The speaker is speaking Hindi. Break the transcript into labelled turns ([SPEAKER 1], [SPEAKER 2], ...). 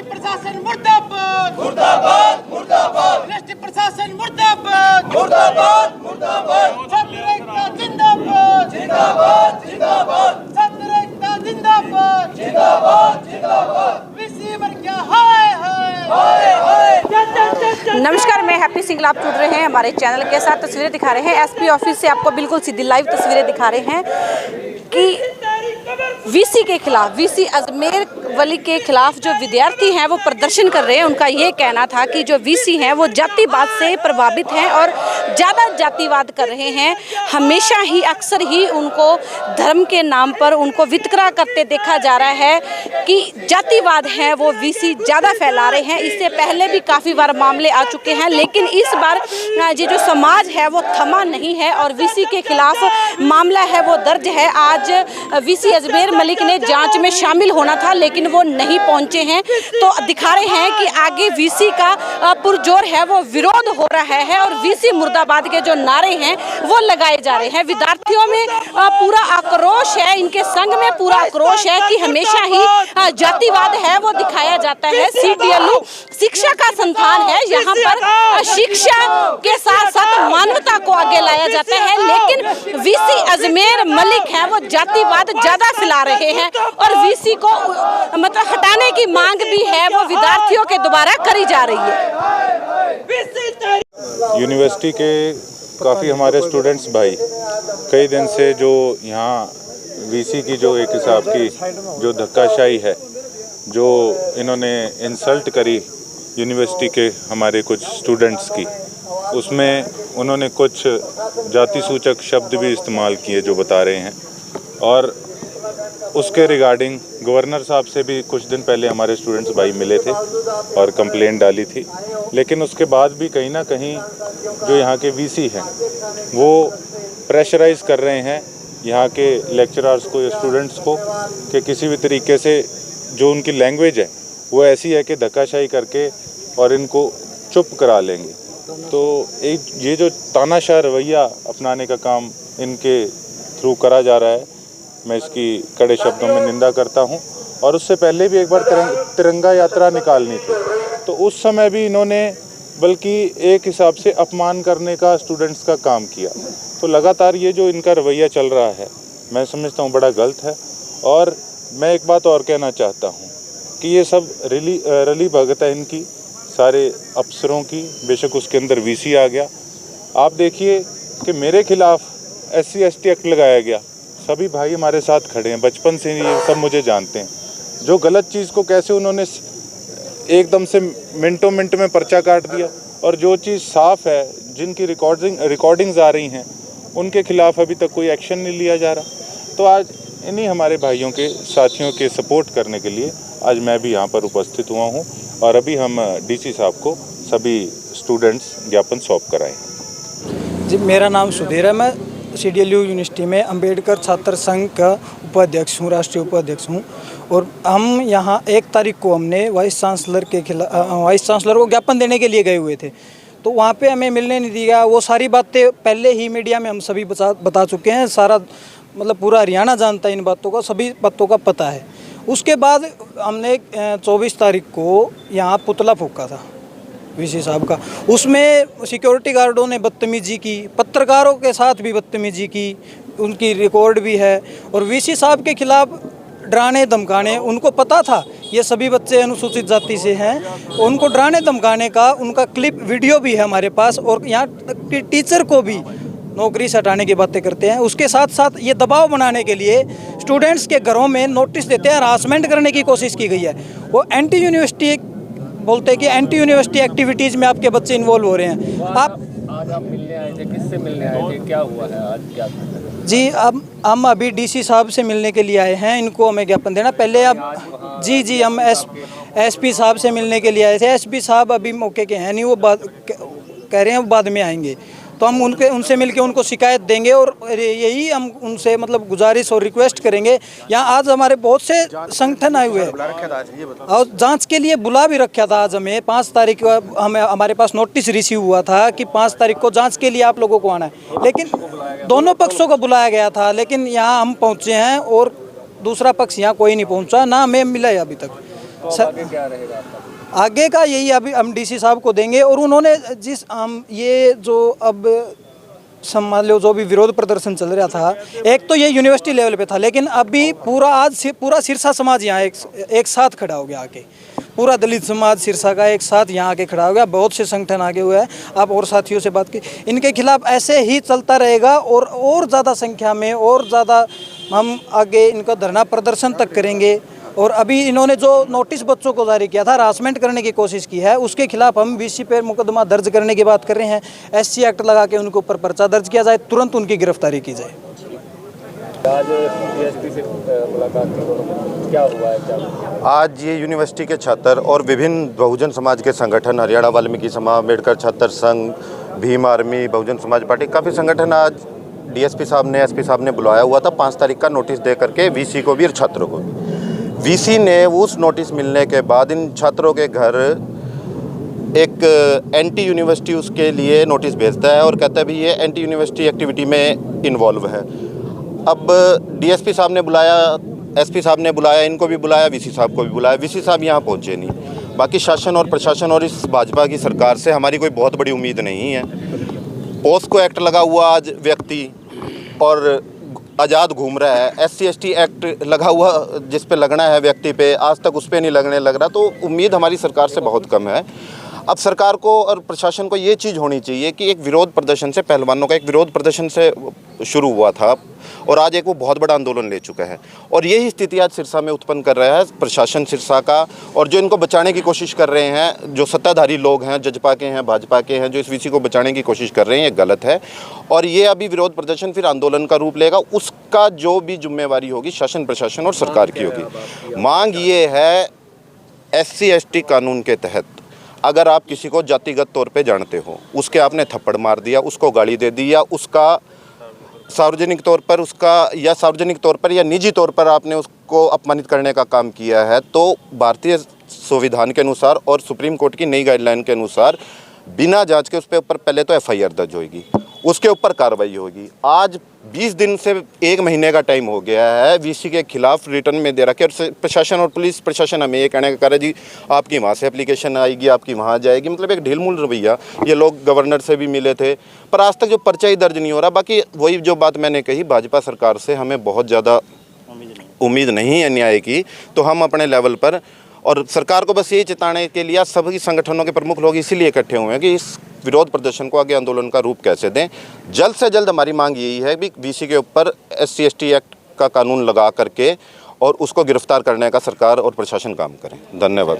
[SPEAKER 1] प्रशासन मुर्दाबाद
[SPEAKER 2] मुर्दाबाद मुर्दाबाद
[SPEAKER 1] भ्रष्ट प्रशासन मुर्दाबाद
[SPEAKER 2] मुर्दाबाद मुर्दाबाद
[SPEAKER 1] छात्र एकता जिंदाबाद
[SPEAKER 2] जिंदाबाद जिंदाबाद
[SPEAKER 1] छात्र एकता जिंदाबाद
[SPEAKER 2] जिंदाबाद जिंदाबाद
[SPEAKER 1] वीसी मर गया हाय हाय
[SPEAKER 2] हाय
[SPEAKER 3] नमस्कार, मैं हैप्पी सिंगल। आप जुड़ रहे हैं हमारे चैनल के साथ। तस्वीरें दिखा रहे हैं एसपी ऑफिस से, आपको बिल्कुल सीधी लाइव तस्वीरें दिखा रहे हैं कि वीसी के खिलाफ, वीसी अजमेर वली के खिलाफ जो विद्यार्थी हैं वो प्रदर्शन कर रहे हैं। उनका ये कहना था कि जो वीसी हैं वो जातिवाद से प्रभावित हैं और ज़्यादा जातिवाद कर रहे हैं। हमेशा ही अक्सर ही उनको धर्म के नाम पर उनको वितकरा करते देखा जा रहा है कि जातिवाद है वो वीसी ज़्यादा फैला रहे हैं। इससे पहले भी काफ़ी बार मामले आ चुके हैं, लेकिन इस बार ये जो समाज है वो थमा नहीं है और वीसी के खिलाफ मामला है वो दर्ज है। आज वीसी अजमेर मलिक ने जांच में शामिल होना था, लेकिन वो नहीं पहुंचे हैं। तो दिखा रहे हैं कि आगे वीसी का पुरजोर है वो विरोध हो रहा है और वीसी मुर्दाबाद के जो नारे हैं वो लगाए जा रहे हैं। विद्यार्थियों में पूरा आक्रोश है, इनके संग में पूरा आक्रोश है कि हमेशा ही जातिवाद है वो दिखाया जाता है। सीटीएलयू शिक्षा का संस्थान है, यहाँ पर शिक्षा के साथ साथ मानवता को आगे लाया जाता है, लेकिन वीसी अजमेर मलिक है वो जातिवाद ज्यादा फैला रहे हैं और वीसी को मतलब हटाने की मांग भी है वो विद्यार्थियों के द्वारा करी जा रही है।
[SPEAKER 4] यूनिवर्सिटी के काफ़ी हमारे स्टूडेंट्स भाई कई दिन से जो यहाँ वीसी की जो एक हिसाब की जो धक्काशाही है, जो इन्होंने इंसल्ट करी यूनिवर्सिटी के हमारे कुछ स्टूडेंट्स की, उसमें उन्होंने कुछ जाति सूचक शब्द भी इस्तेमाल किए जो बता रहे हैं। और उसके रिगार्डिंग गवर्नर साहब से भी कुछ दिन पहले हमारे स्टूडेंट्स भाई मिले थे और कंप्लेंट डाली थी, लेकिन उसके बाद भी कहीं ना कहीं जो यहाँ के वीसी हैं वो प्रेशराइज कर रहे हैं यहाँ के लेक्चरर्स को या स्टूडेंट्स को कि किसी भी तरीके से जो उनकी लैंग्वेज है वो ऐसी है कि धक्काशाही करके और इनको चुप करा लेंगे। तो एक ये जो तानाशाह रवैया अपनाने का काम इनके थ्रू करा जा रहा है, मैं इसकी कड़े शब्दों में निंदा करता हूं। और उससे पहले भी एक बार तिरंगा यात्रा निकालनी थी, तो उस समय भी इन्होंने बल्कि एक हिसाब से अपमान करने का स्टूडेंट्स का काम किया। तो लगातार ये जो इनका रवैया चल रहा है मैं समझता हूँ बड़ा गलत है। और मैं एक बात और कहना चाहता हूँ कि ये सब रली भगत है इनकी सारे अफसरों की, बेशक उसके अंदर वीसी आ गया। आप देखिए कि मेरे खिलाफ SC ST एक्ट लगाया गया, सभी भाई हमारे साथ खड़े हैं, बचपन से ये सब मुझे जानते हैं। जो गलत चीज़ को कैसे उन्होंने एकदम से मिनटों मिनट में पर्चा काट दिया, और जो चीज़ साफ़ है, जिनकी रिकॉर्डिंग्स आ रही हैं, उनके खिलाफ अभी तक कोई एक्शन नहीं लिया जा रहा। तो आज इन्हीं हमारे भाइयों के साथियों के सपोर्ट करने के लिए आज मैं भी यहाँ पर उपस्थित हुआ हूँ और अभी हम DC साहब को सभी स्टूडेंट्स ज्ञापन सौंप कराएँ।
[SPEAKER 5] जी, मेरा नाम सुधीर है। मैं CDLU यूनिवर्सिटी में अंबेडकर छात्र संघ का उपाध्यक्ष हूँ, राष्ट्रीय उपाध्यक्ष हूँ। और हम यहाँ 1 तारीख को हमने वाइस चांसलर को ज्ञापन देने के लिए गए हुए थे, तो वहाँ पे हमें मिलने नहीं दिया। वो सारी बातें पहले ही मीडिया में हम सभी बता चुके हैं, सारा मतलब पूरा हरियाणा जानता है इन बातों का, सभी बातों का पता है। उसके बाद हमने 24 तारीख को यहाँ पुतला फूंका था वीसी साहब का, उसमें सिक्योरिटी गार्डों ने बदतमीजी की, पत्रकारों के साथ भी बदतमीजी की, उनकी रिकॉर्ड भी है। और वीसी साहब के खिलाफ डराने धमकाने, उनको पता था ये सभी बच्चे अनुसूचित जाति से हैं, उनको डराने धमकाने का उनका क्लिप वीडियो भी है हमारे पास। और यहाँ की टीचर को भी नौकरी से हटाने की बातें करते हैं। उसके साथ साथ ये दबाव बनाने के लिए स्टूडेंट्स के घरों में नोटिस देते हैं, हरासमेंट करने की कोशिश की गई है। वो एंटी यूनिवर्सिटी बोलते हैं कि एंटी यूनिवर्सिटी एक्टिविटीज़ में आपके बच्चे इन्वॉल्व हो रहे हैं।
[SPEAKER 6] आज आप मिलने आए थे, किससे मिलने आए थे, क्या हुआ है आज, क्या?
[SPEAKER 5] जी, अब हम अभी DC साहब से मिलने के लिए आए हैं, इनको हमें ज्ञापन देना। पहले अब जी हम SP साहब से मिलने के लिए आए थे। SP साहब अभी मौके के हैं नहीं, वो कह रहे हैं वो बाद में आएंगे, तो हम उनसे मिलके उनको शिकायत देंगे और यही हम उनसे मतलब गुजारिश और रिक्वेस्ट करेंगे। यहाँ आज हमारे बहुत से संगठन आए हुए हैं और जांच के लिए बुला भी रखा था। आज हमें 5 तारीख हमारे पास नोटिस रिसीव हुआ था कि 5 तारीख को जांच के लिए आप लोगों को आना है, लेकिन दोनों पक्षों को बुलाया गया था। लेकिन यहाँ हम पहुँचे हैं और दूसरा पक्ष यहाँ कोई नहीं पहुँचा, ना हमें मिला है अभी तक।
[SPEAKER 6] तो
[SPEAKER 5] सर,
[SPEAKER 6] आगे क्या रहेगा आपका?
[SPEAKER 5] आगे का यही अभी हम डीसी साहब को देंगे। और उन्होंने जिस हम ये जो अब मान लो जो भी विरोध प्रदर्शन चल रहा था, एक तो ये यूनिवर्सिटी लेवल पे था, लेकिन अभी पूरा आज से पूरा सिरसा समाज यहाँ एक साथ खड़ा हो गया आके। पूरा दलित समाज सिरसा का एक साथ यहाँ आके खड़ा हो गया। बहुत से संगठन आगे हुए हैं। आप और साथियों से बात की, इनके खिलाफ ऐसे ही चलता रहेगा और ज़्यादा संख्या में और ज़्यादा हम आगे इनका धरना प्रदर्शन तक करेंगे। और अभी इन्होंने जो नोटिस बच्चों को जारी किया था, हरासमेंट करने की कोशिश की है, उसके खिलाफ हम वीसी पे मुकदमा दर्ज करने की बात कर रहे हैं। एससी एक्ट लगा के उनके ऊपर पर्चा दर्ज किया जाए, तुरंत उनकी गिरफ्तारी की जाए।
[SPEAKER 6] आज डीएसपी से मुलाकात की, क्या हुआ है? क्या
[SPEAKER 7] आज ये यूनिवर्सिटी के छात्र और विभिन्न बहुजन समाज के संगठन, हरियाणा वाल्मीकि समाज, अम्बेडकर छात्र संघ, भीम आर्मी, बहुजन समाज पार्टी, काफ़ी संगठन आज डीएसपी साहब ने, एसपी साहब ने बुलाया हुआ था 5 तारीख का नोटिस दे करके वीसी को भी और छात्रों को भी। वीसी ने उस नोटिस मिलने के बाद इन छात्रों के घर एक एंटी यूनिवर्सिटी उसके लिए नोटिस भेजता है और कहता है भी ये एंटी यूनिवर्सिटी एक्टिविटी में इन्वॉल्व है। अब डीएसपी साहब ने बुलाया, एसपी साहब ने बुलाया, इनको भी बुलाया, वीसी साहब को भी बुलाया। वीसी साहब यहाँ पहुँचे नहीं। बाकी शासन और प्रशासन और इस भाजपा की सरकार से हमारी कोई बहुत बड़ी उम्मीद नहीं है। पोस्को एक्ट लगा हुआ आज व्यक्ति और आज़ाद घूम रहा है, SC/ST एक्ट लगा हुआ जिस पे लगना है व्यक्ति पे, आज तक उस पे नहीं लगने लग रहा। तो उम्मीद हमारी सरकार से बहुत कम है। अब सरकार को और प्रशासन को ये चीज़ होनी चाहिए कि एक विरोध प्रदर्शन से, पहलवानों का एक विरोध प्रदर्शन से शुरू हुआ था और आज एक वो बहुत बड़ा आंदोलन ले चुका है। और यही स्थिति आज सिरसा में उत्पन्न कर रहा है प्रशासन सिरसा का, और जो इनको बचाने की कोशिश कर रहे हैं, जो सत्ताधारी लोग हैं, जजपा के हैं, भाजपा के हैं, जो इस वीसी को बचाने की कोशिश कर रहे हैं, ये गलत है। और ये अभी विरोध प्रदर्शन फिर आंदोलन का रूप लेगा। उसका जो भी जिम्मेवारी होगी शासन, प्रशासन और सरकार की होगी। मांग ये है, SC/ST कानून के तहत अगर आप किसी को जातिगत तौर पे जानते हो, उसके आपने थप्पड़ मार दिया, उसको गाली दे दी, या उसका सार्वजनिक तौर पर या निजी तौर पर आपने उसको अपमानित करने का काम किया है, तो भारतीय संविधान के अनुसार और सुप्रीम कोर्ट की नई गाइडलाइन के अनुसार बिना जांच के उस पे ऊपर पहले तो FIR दर्ज होगी, उसके ऊपर कार्रवाई होगी। आज 20 दिन से 1 महीने का टाइम हो गया है वीसी के खिलाफ रिटर्न में दे रखा है। और प्रशासन और पुलिस प्रशासन हमें ये कहने का कर है जी आपकी वहाँ से एप्लीकेशन आएगी, आपकी वहाँ जाएगी, मतलब एक ढीलमुल रवैया। ये लोग गवर्नर से भी मिले थे पर आज तक जो पर्चा ही दर्ज नहीं हो रहा। बाकी वही जो बात मैंने कही, भाजपा सरकार से हमें बहुत ज़्यादा उम्मीद नहीं है न्याय की। तो हम अपने लेवल पर और सरकार को बस यही चेताने के लिए सभी संगठनों के प्रमुख लोग इसीलिए इकट्ठे हुए हैं कि इस विरोध प्रदर्शन को आगे आंदोलन का रूप कैसे दें। जल्द से जल्द हमारी मांग यही है कि वीसी के ऊपर SC/ST एक्ट का कानून लगा करके और उसको गिरफ्तार करने का सरकार और प्रशासन काम करें। धन्यवाद।